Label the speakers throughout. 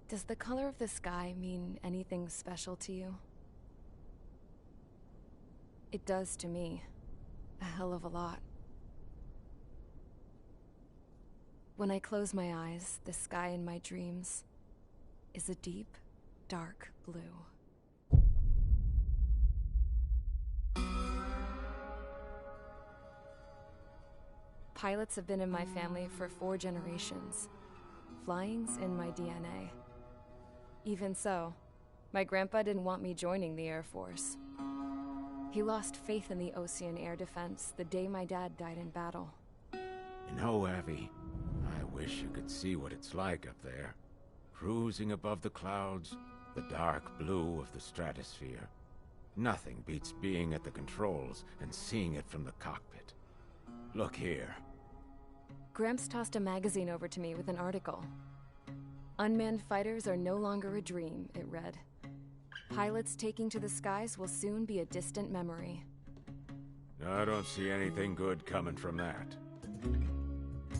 Speaker 1: Does the color of the sky mean anything special to you? It does to me. A hell of a lot. When I close my eyes, the sky in my dreams is a deep, dark blue. Pilots have been in my family for 4 generations. Flying's in my DNA. Even so, my grandpa didn't want me joining the Air Force. He lost faith in the Osean Air Defense the day my dad died in battle.
Speaker 2: You know, Abby, I wish you could see what it's like up there. Cruising above the clouds, the dark blue of the stratosphere. Nothing beats being at the controls and seeing it from the cockpit. Look here.
Speaker 1: Gramps tossed a magazine over to me with an article. Unmanned fighters are no longer a dream, it read. Pilots taking to the skies will soon be a distant memory.
Speaker 2: I don't see anything good coming from that.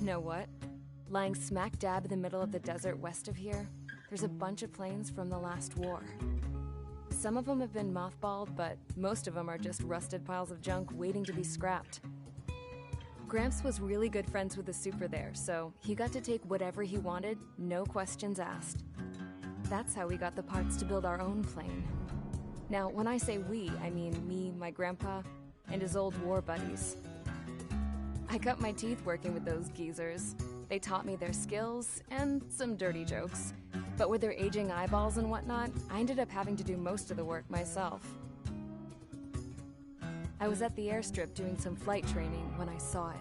Speaker 1: Know what? Lying smack dab in the middle of the desert west of here, there's a bunch of planes from the last war. Some of them have been mothballed, but most of them are just rusted piles of junk waiting to be scrapped. Gramps was really good friends with the super there, so he got to take whatever he wanted, no questions asked. That's how we got the parts to build our own plane. Now, when I say we, I mean me, my grandpa, and his old war buddies. I cut my teeth working with those geezers. They taught me their skills, and some dirty jokes. But with their aging eyeballs and whatnot, I ended up having to do most of the work myself. I was at the airstrip doing some flight training when I saw it.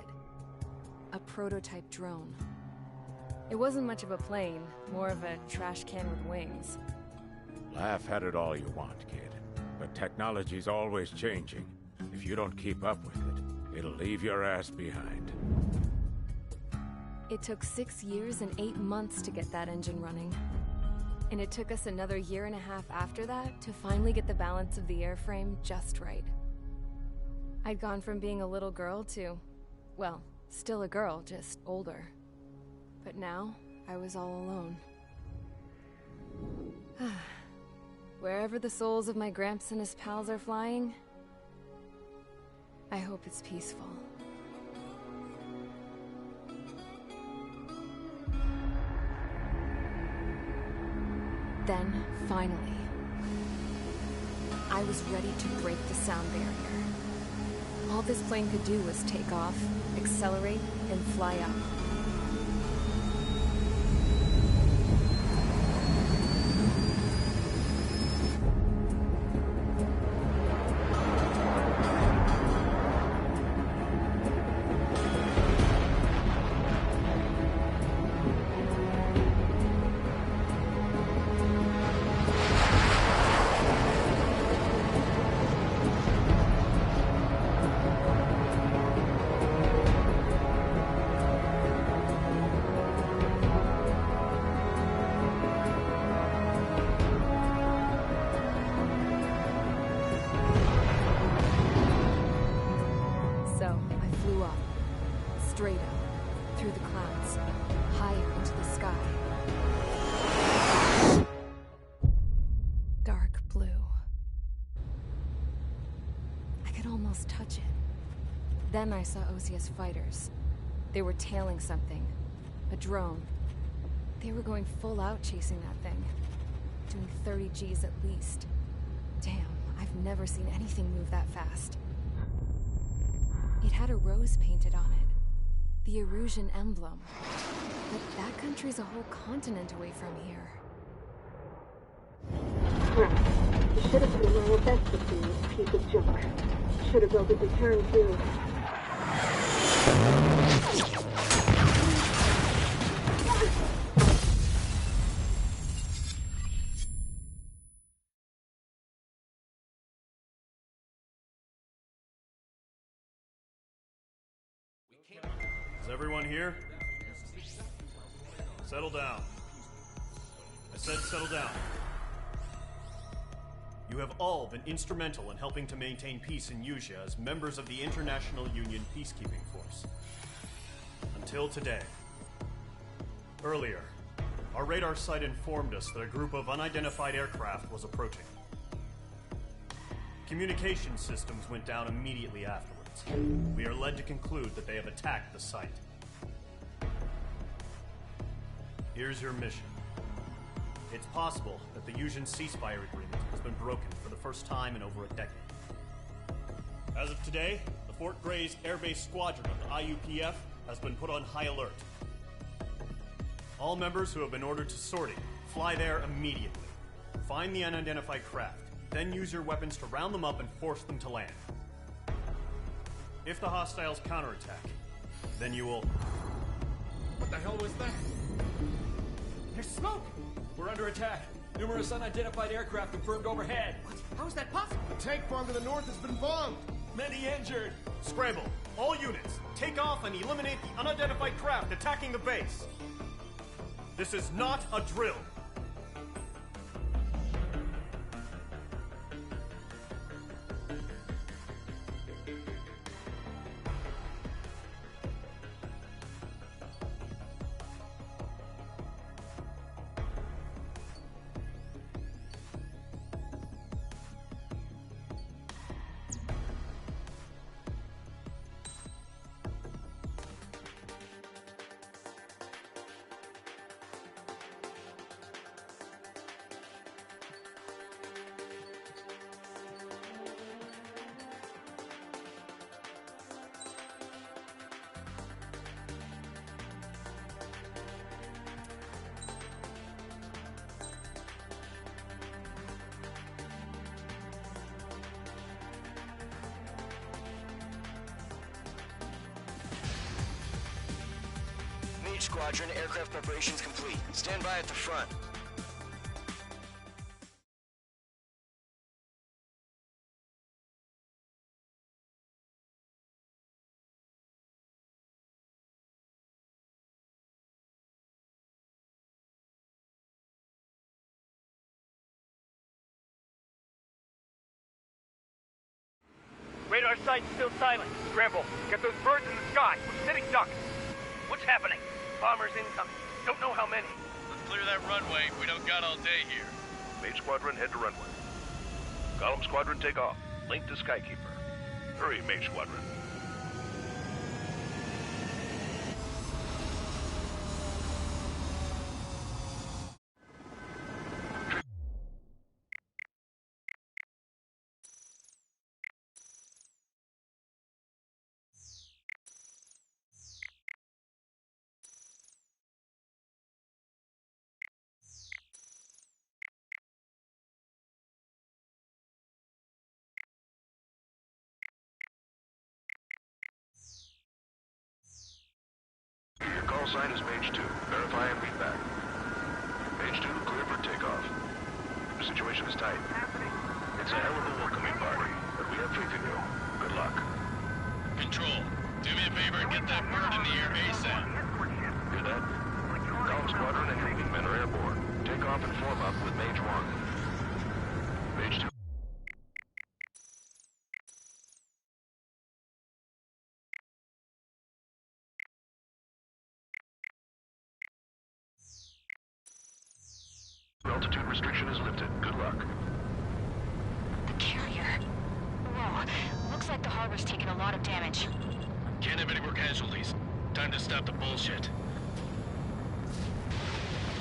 Speaker 1: A prototype drone. It wasn't much of a plane, more of a trash can with wings.
Speaker 2: Laugh at it all you want, kid. But technology's always changing. If you don't keep up with it, it'll leave your ass behind.
Speaker 1: It took 6 years and 8 months to get that engine running. And it took us another 1.5 years after that to finally get the balance of the airframe just right. I'd gone from being a little girl to, well, still a girl, just older. But now, I was all alone. Wherever the souls of my Gramps and his pals are flying, I hope it's peaceful. Then, finally, I was ready to break the sound barrier. All this plane could do was take off, accelerate, and fly up. Straight up, through the clouds, higher into the sky. Dark blue. I could almost touch it. Then I saw Osius fighters. They were tailing something. A drone. They were going full out chasing that thing. Doing 30 Gs at least. Damn, I've never seen anything move that fast. It had a rose painted on it. The Erusian emblem. But that country's a whole continent away from here.
Speaker 3: Crap. You should have been my best with this piece of junk. Should have built it to turn too.
Speaker 4: Is everyone here? Settle down. I said settle down. You have all been instrumental in helping to maintain peace in Usea as members of the International Union Peacekeeping Force. Until today. Earlier, our radar site informed us that a group of unidentified aircraft was approaching. Communication systems went down immediately afterwards. We are led to conclude that they have attacked the site. Here's your mission. It's possible that the Usean ceasefire agreement has been broken for the first time in over a decade. As of today, the Fort Grays Air Base Squadron of the IUPF has been put on high alert. All members who have been ordered to sortie, fly there immediately. Find the unidentified craft, then use your weapons to round them up and force them to land. If the hostiles counterattack, then you will...
Speaker 5: What the hell was that? There's smoke! We're under attack. Numerous unidentified aircraft confirmed overhead.
Speaker 6: What? How is that possible?
Speaker 7: The tank farm to the north has been bombed!
Speaker 5: Many injured.
Speaker 4: Scramble! All units, take off and eliminate the unidentified craft attacking the base! This is not a drill!
Speaker 8: Squadron, aircraft preparations complete. Stand by at the front.
Speaker 9: Radar site's still silent. Scramble. Get those birds in the sky. We're sitting ducks. What's happening? Bombers incoming. Don't know how many.
Speaker 10: Let's clear that runway. We don't got all day here.
Speaker 11: Mage Squadron, head to runway. Column Squadron, take off. Link to Skykeeper. Hurry, Mage Squadron. Your call sign is Mage 2. Verify and read back. Mage 2, clear for takeoff. The situation is tight. It's a hell of a welcoming party, but we have faith in you. Good luck.
Speaker 10: Control, do me a favor and get that bird in the air ASAP.
Speaker 11: Hear that? Column Squadron and your wingmen are airborne. Take off and form up with Mage 1. Mage 2. Altitude restriction is lifted. Good luck.
Speaker 12: The carrier. Whoa. Looks like the harbor's taken a lot of damage.
Speaker 10: Can't have any more casualties. Time to stop the bullshit.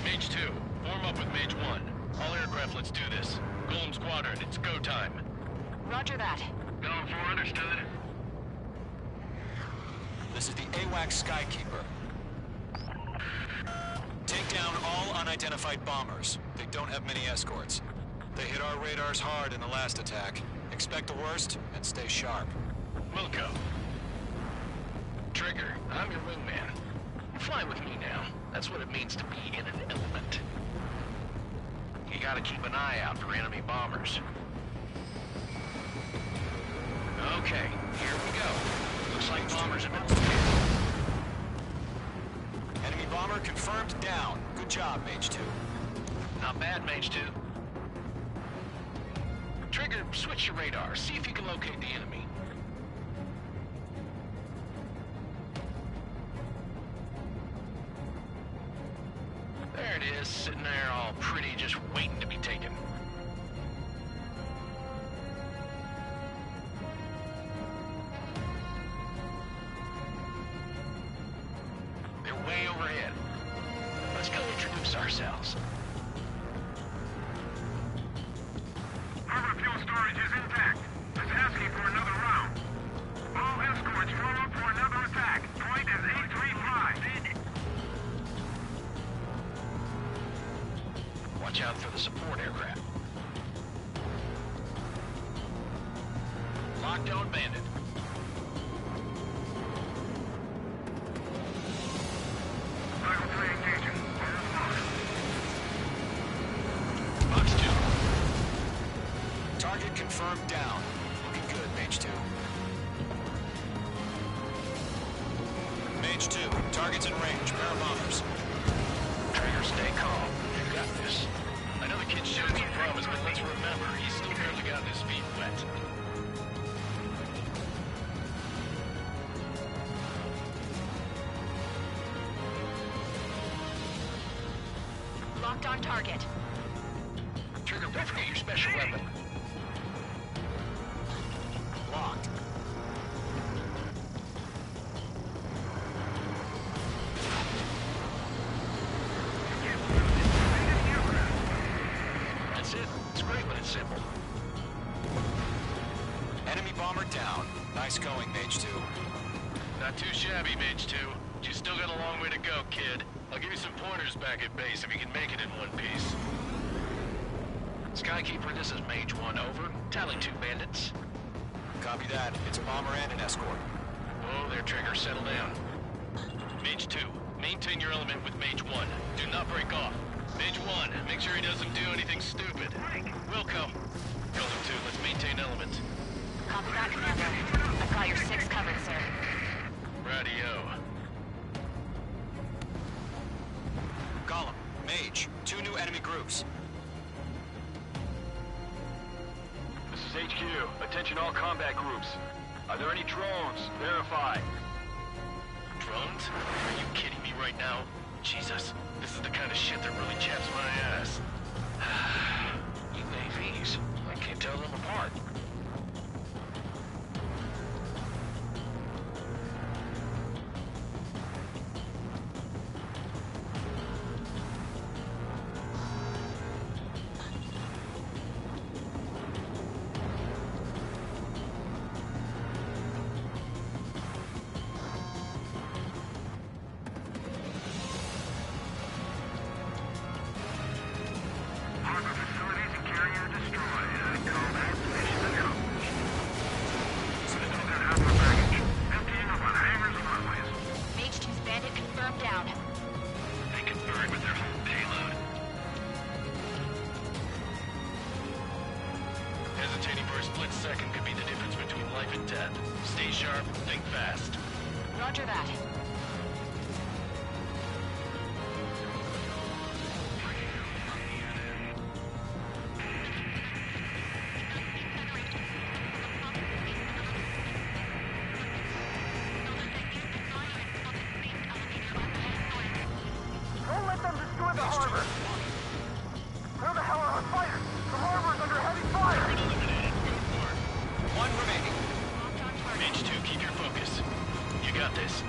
Speaker 10: Mage 2, form up with Mage 1. All aircraft, let's do this. Golem Squadron, it's go time.
Speaker 12: Roger that.
Speaker 10: Going for understood.
Speaker 8: This is the AWACS Skykeeper. Take down all unidentified bombers. They don't have many escorts. They hit our radars hard in the last attack. Expect the worst and stay sharp.
Speaker 10: Wilco. Trigger, I'm your wingman. Fly with me now. That's what it means to be in an element. You gotta keep an eye out for enemy bombers. Okay, here we go. Looks like bombers have been located.
Speaker 8: confirmed down. Good job, Mage 2.
Speaker 10: Not bad, Mage 2. Trigger, switch your radar. See if you can locate the enemy. There it is, sitting there all pretty, just waiting to be taken. They're way overhead. Let's go introduce ourselves.
Speaker 11: Harbor fuel storage is intact. It's asking for another round. All escorts form up for another attack. Point is 835.
Speaker 10: Watch out for the support aircraft. Locked on Bandit.
Speaker 11: Cycle 3 engaging.
Speaker 10: Box 2.
Speaker 8: Target confirmed down. Looking good, Mage 2. Mage 2, target's in range. Pair of bombers.
Speaker 10: Trigger, stay calm. You got this. I know the kid showed some promise, but let's remember, he's still barely gotten his feet wet.
Speaker 12: Locked on target.
Speaker 10: Trigger, don't forget your special weapon.
Speaker 8: Locked.
Speaker 10: That's it. It's great when it's simple.
Speaker 8: Enemy bomber down. Nice going, Mage 2.
Speaker 10: Not too shabby, Mage 2. But you still got a long way to go, kid. I'll give you some pointers back at base if you can make it in one piece. Skykeeper, this is Mage 1, over. Tally 2 bandits.
Speaker 8: Copy that. It's a bomber and an escort.
Speaker 10: Oh, there, Trigger, settle down. Mage 2, maintain your element with Mage 1. Do not break off. Mage 1, make sure he doesn't do anything stupid. Wilco. Golem 2, let's maintain element.
Speaker 12: Copy that, Commander. I've got your 6 covered, sir.
Speaker 10: Radio.
Speaker 8: Column, Mage, 2 new enemy groups.
Speaker 6: This is HQ. Attention all combat groups. Are there any drones? Verify.
Speaker 10: Drones? Are you kidding me right now? Jesus, this is the kind of shit that really chaps my ass. UAVs. I can't tell them apart.
Speaker 11: Harbor facilities and carrier destroyed. I call that mission accomplished. Still got half our baggage. Emptying up on hangars and runways.
Speaker 12: Mage 2's bandit confirmed down.
Speaker 10: They can burn with their whole payload. Hesitating for a split second could be the difference between life and death. Stay sharp, think fast.
Speaker 12: Roger that.
Speaker 9: Don't let them destroy the harbor! Where the hell are our fighters? The harbor's under heavy fire!
Speaker 8: One remaining.
Speaker 10: Mage 2, keep your focus. You got this.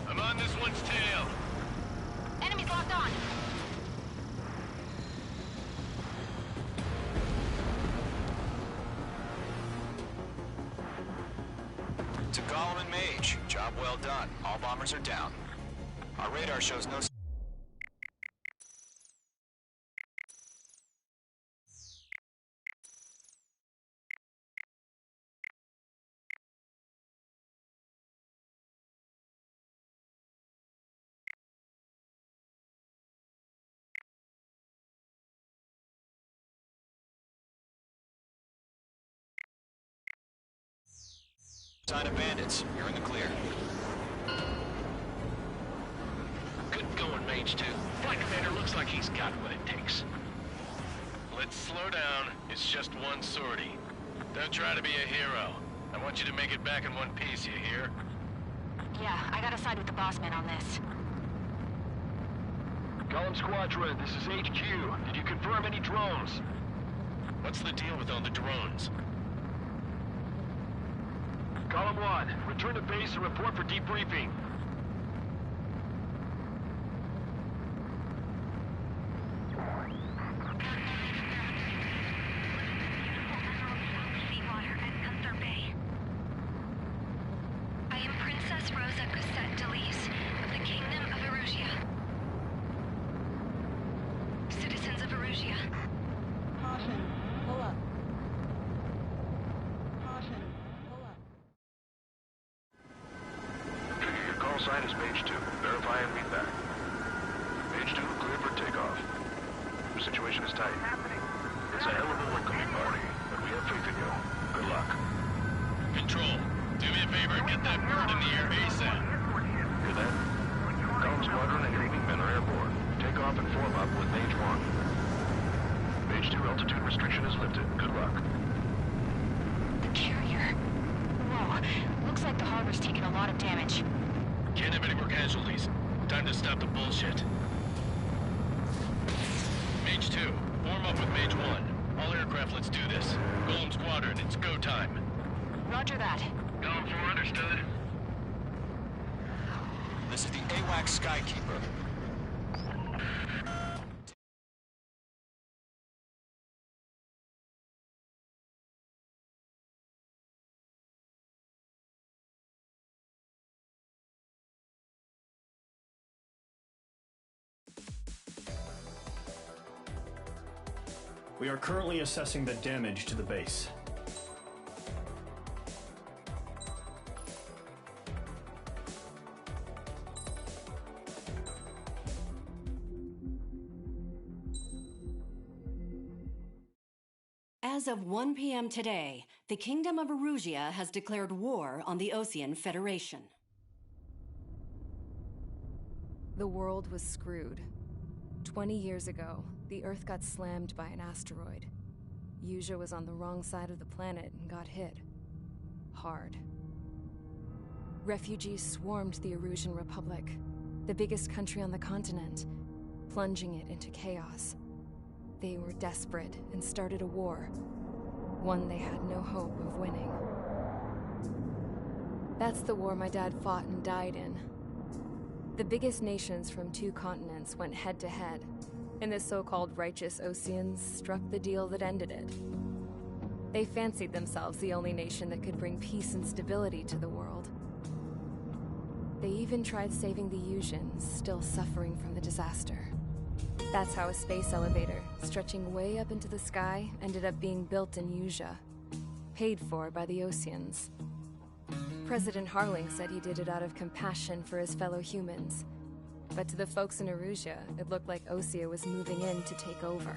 Speaker 10: I'm on this one's tail.
Speaker 12: Enemies locked on.
Speaker 8: To Gollum and Mage, job well done. All bombers are down. Our radar shows no Sign of bandits. You're in the clear.
Speaker 10: Good going, Mage 2. Flight Commander looks like he's got what it takes. Let's slow down. It's just one sortie. Don't try to be a hero. I want you to make it back in one piece, you hear?
Speaker 12: Yeah, I gotta side with the boss man on this.
Speaker 10: Column Squadron, this is HQ. Did you confirm any drones? What's the deal with all the drones? Column 1, return to base and report for debriefing.
Speaker 12: I am Princess Rosa Cosette Delise of the Kingdom of Erusia. Citizens of Erusia.
Speaker 3: Caution. Pull up. Caution. Pull up.
Speaker 11: Trigger, your call sign is Mage 2. Verify and read back. Mage 2, clear for takeoff. The situation is tight. It's a hell of a welcoming party, but we have faith in you. Good luck.
Speaker 10: Control, do me a favor and get that bird in the air ASAP.
Speaker 11: Hear that? Column Squadron and your wingmen are airborne. Take off and form up with Mage 1. Mage 2 altitude restriction is lifted. Good luck.
Speaker 12: The carrier. Whoa, looks like the harbor's taken a lot of damage.
Speaker 10: Can't have any more casualties. Time to stop the bullshit. Mage 2, form up with Mage 1. All aircraft, let's do this. Golem Squadron, it's go time.
Speaker 12: Roger that.
Speaker 10: Column 4, understood.
Speaker 8: This is the AWACS Skykeeper.
Speaker 4: We are currently assessing the damage to the base.
Speaker 13: As of 1 p.m. today, the Kingdom of Erusia has declared war on the Osean Federation.
Speaker 1: The world was screwed. 20 years ago, the Earth got slammed by an asteroid. Erusia was on the wrong side of the planet and got hit. Hard. Refugees swarmed the Erusian Republic, the biggest country on the continent, plunging it into chaos. They were desperate and started a war, one they had no hope of winning. That's the war my dad fought and died in. The biggest nations from 2 continents went head-to-head, and the so-called righteous Oseans struck the deal that ended it. They fancied themselves the only nation that could bring peace and stability to the world. They even tried saving the Erusians, still suffering from the disaster. That's how a space elevator, stretching way up into the sky, ended up being built in Erusia, paid for by the Oseans. President Harling said he did it out of compassion for his fellow humans. But to the folks in Erusia, it looked like Osea was moving in to take over.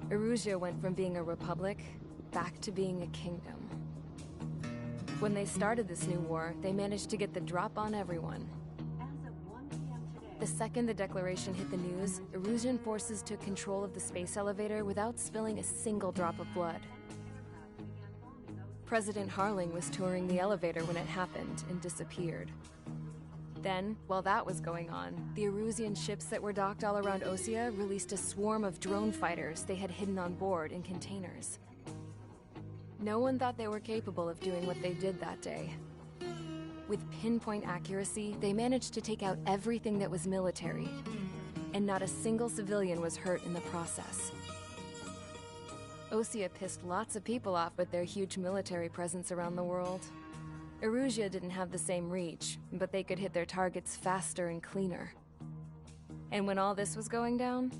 Speaker 1: Erusia went from being a republic back to being a kingdom. When they started this new war, they managed to get the drop on everyone. The second the declaration hit the news, Erusian forces took control of the space elevator without spilling a single drop of blood. President Harling was touring the elevator when it happened and disappeared. Then, while that was going on, the Erusian ships that were docked all around Osea released a swarm of drone fighters they had hidden on board in containers. No one thought they were capable of doing what they did that day. With pinpoint accuracy, they managed to take out everything that was military, and not a single civilian was hurt in the process. Osea pissed lots of people off with their huge military presence around the world. Erusia didn't have the same reach, but they could hit their targets faster and cleaner. And when all this was going down,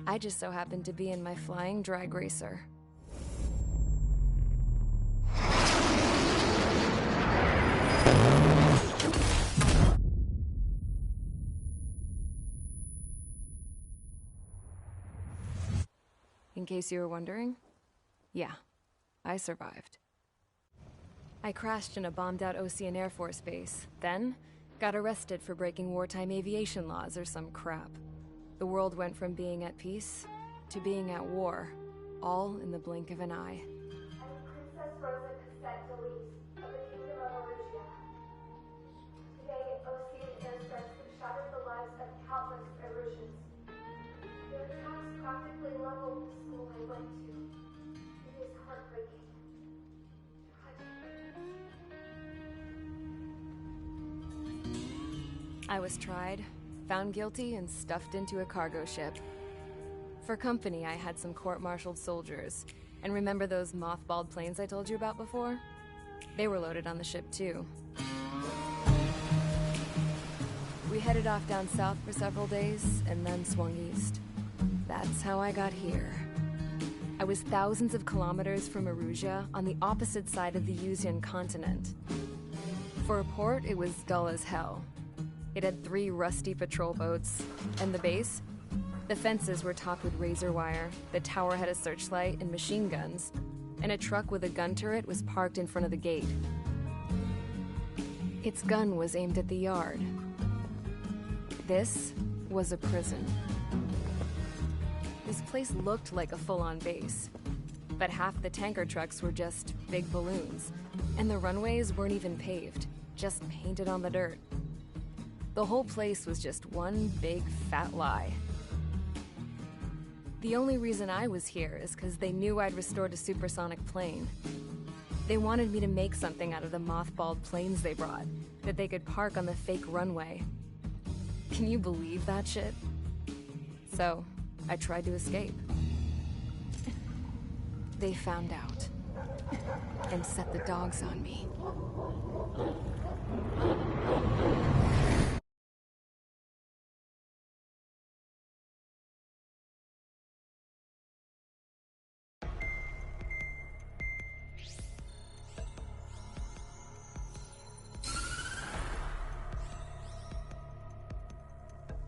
Speaker 1: I just so happened to be in my flying drag racer. In case you were wondering, yeah, I survived. I crashed in a bombed-out Osean Air Force base, then got arrested for breaking wartime aviation laws or some crap. The world went from being at peace to being at war, all in the blink of an eye.
Speaker 14: I'm Princess Rosa Cassette Delise of the Kingdom of Erugia. Today, Osean airstrikes have shattered the lives of countless Erusians. Their attacks practically leveled the school I went to. It is heartbreaking.
Speaker 1: I was tried, found guilty, and stuffed into a cargo ship. For company, I had some court-martialed soldiers. And remember those mothballed planes I told you about before? They were loaded on the ship, too. We headed off down south for several days, and then swung east. That's how I got here. I was thousands of kilometers from Erugia, on the opposite side of the Usian continent. For a port, it was dull as hell. It had 3 rusty patrol boats, and the base? The fences were topped with razor wire, the tower had a searchlight and machine guns, and a truck with a gun turret was parked in front of the gate. Its gun was aimed at the yard. This was a prison. This place looked like a full-on base, but half the tanker trucks were just big balloons, and the runways weren't even paved, just painted on the dirt. The whole place was just one big fat lie. The only reason I was here is because they knew I'd restored a supersonic plane. They wanted me to make something out of the mothballed planes they brought, that they could park on the fake runway. Can you believe that shit? So, I tried to escape. They found out, and set the dogs on me.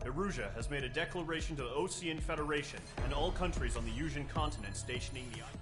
Speaker 4: Erugia has made a declaration to the Osean Federation and all countries on the Usian continent stationing the island.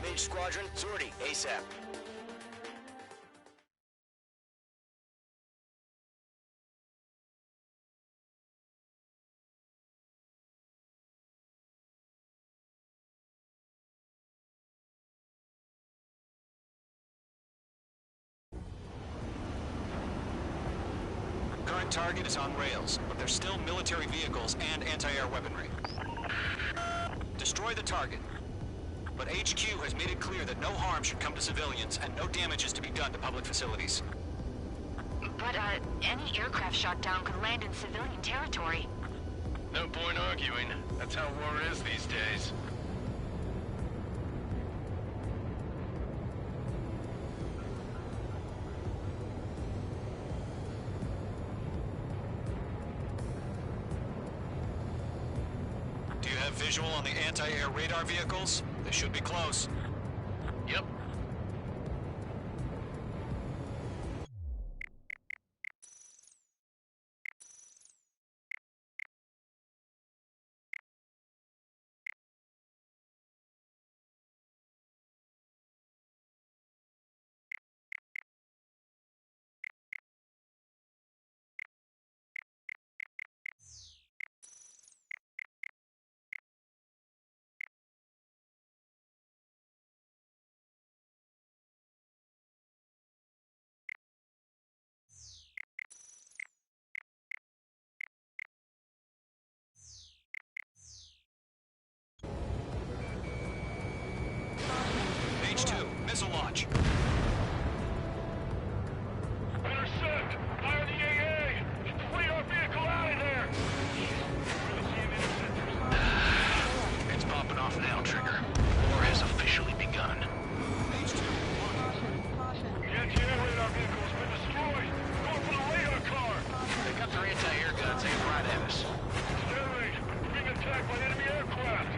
Speaker 15: Mage Squadron, sortie, ASAP.
Speaker 8: Current target is on rails, but there's still military vehicles and anti-air weaponry. Destroy the target. But HQ has made it clear that no harm should come to civilians and no damage is to be done to public facilities.
Speaker 12: But, any aircraft shot down could land in civilian territory.
Speaker 10: No point arguing. That's how war is these days.
Speaker 8: Do you have visual on the anti-air radar vehicles? They should be close.
Speaker 10: Yep.
Speaker 8: H2, missile launch.
Speaker 10: Intercept! Fire the AA! Radar vehicle out of there! It's popping off now, Trigger. War has officially begun. The anti-air radar vehicle's been destroyed! Going for the radar car! They got their anti-air guns aimed right at us. Sterling, we're being attacked by enemy aircraft!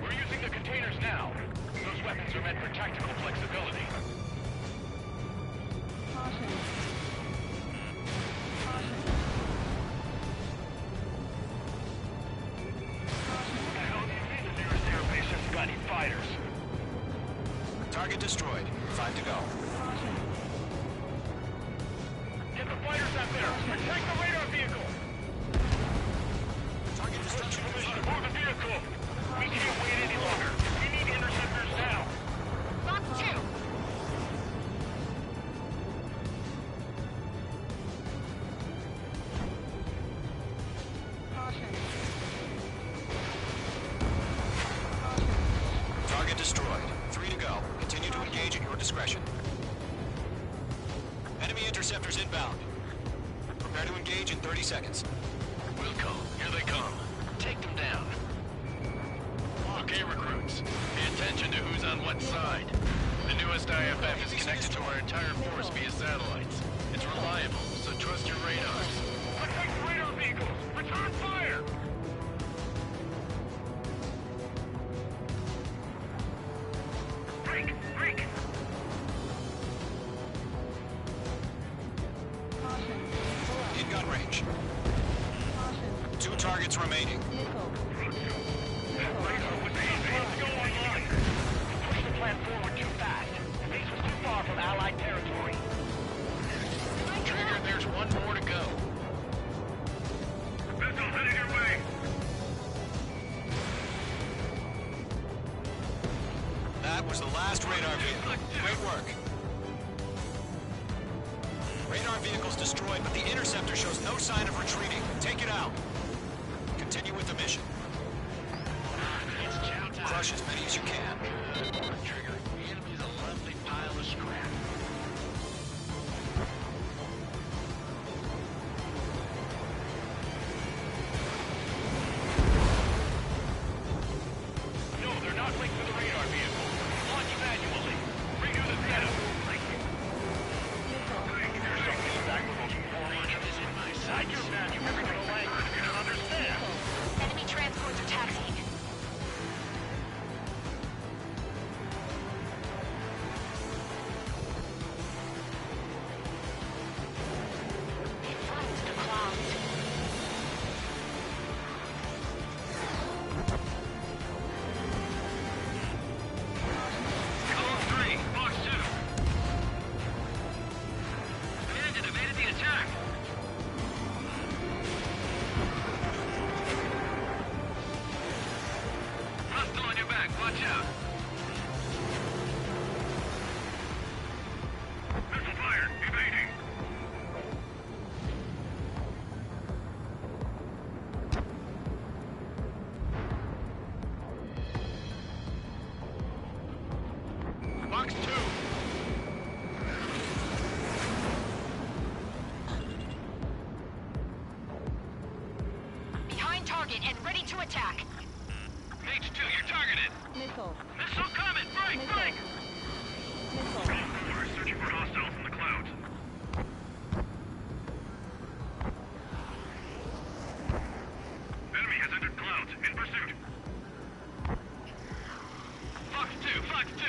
Speaker 10: We're using the containers now. Those weapons are meant for tactical flexibility. What the hell do you mean the nearest air base hasn't got any fighters?
Speaker 8: Target destroyed. 5 to go.
Speaker 10: Get the fighters out there! Protect the radar vehicle!
Speaker 8: Target destruction.
Speaker 10: Move the vehicle! We can't wait any longer. We need interceptors now.
Speaker 12: Fox 2!
Speaker 8: Target destroyed. 3 to go. Continue to engage at your discretion. Enemy interceptors inbound. Prepare to engage in 30 seconds.
Speaker 10: Wilco, here they come. Take them down. Okay, recruits. Pay attention to who's on what side. The newest IFF is connected to our entire force via satellites. It's reliable, so trust your radars. Protect the radar vehicles! Return fire! Break! Break!
Speaker 8: In gun range. 2 targets remaining.
Speaker 10: Let's go online. Push the plan forward too fast. The base was too far from Allied territory. Trigger, there's one more to go. Missile heading your way.
Speaker 8: That was the last radar vehicle. Great work. Radar vehicle's destroyed, but the interceptor shows no sign of retreating. Take it out. Continue with the mission. Crush as many as you can.
Speaker 10: Trigger, the enemy's a lovely pile of scrap. No, they're not linked to the radar vehicle. Launch manually. Redo the setup. There's something back with those morons. Inside your manual, everything in language you don't understand.
Speaker 12: Enemy transports are taxiing. attack.
Speaker 10: Mage 2, you're targeted.
Speaker 3: Missile.
Speaker 10: Missile coming! Break!
Speaker 3: Missile.
Speaker 10: Break!
Speaker 3: Missile.
Speaker 11: We're searching for hostiles in the clouds. Enemy has entered clouds. In pursuit.
Speaker 10: Fox 2, Fox 2!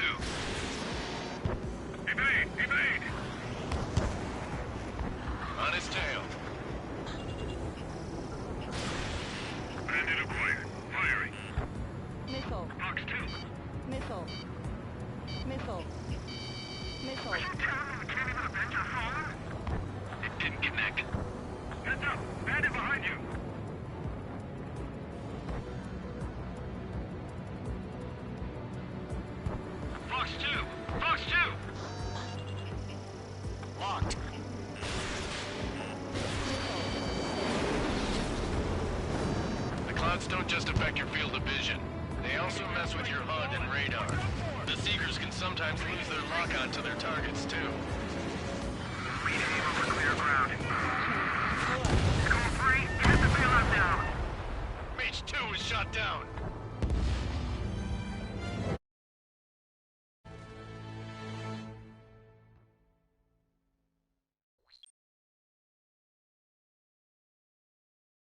Speaker 11: Evade! Evade!
Speaker 10: On his tail.
Speaker 11: Bandit acquired. Firing.
Speaker 3: Missile.
Speaker 11: Fox 2.
Speaker 3: Missile. Missile. Missile.
Speaker 11: Are you telling me we can't even avenge our fallen?
Speaker 10: It didn't connect.
Speaker 11: Heads up! Bandit behind you!
Speaker 10: Fox 2! Fox 2! Locked. The clouds don't just affect your field of vision. They also mess with your HUD and radar. The Seekers can sometimes lose their lock-on to their targets, too.
Speaker 11: We aim over clear ground. School 3, get the bailout down!
Speaker 10: Mage 2 is shot down.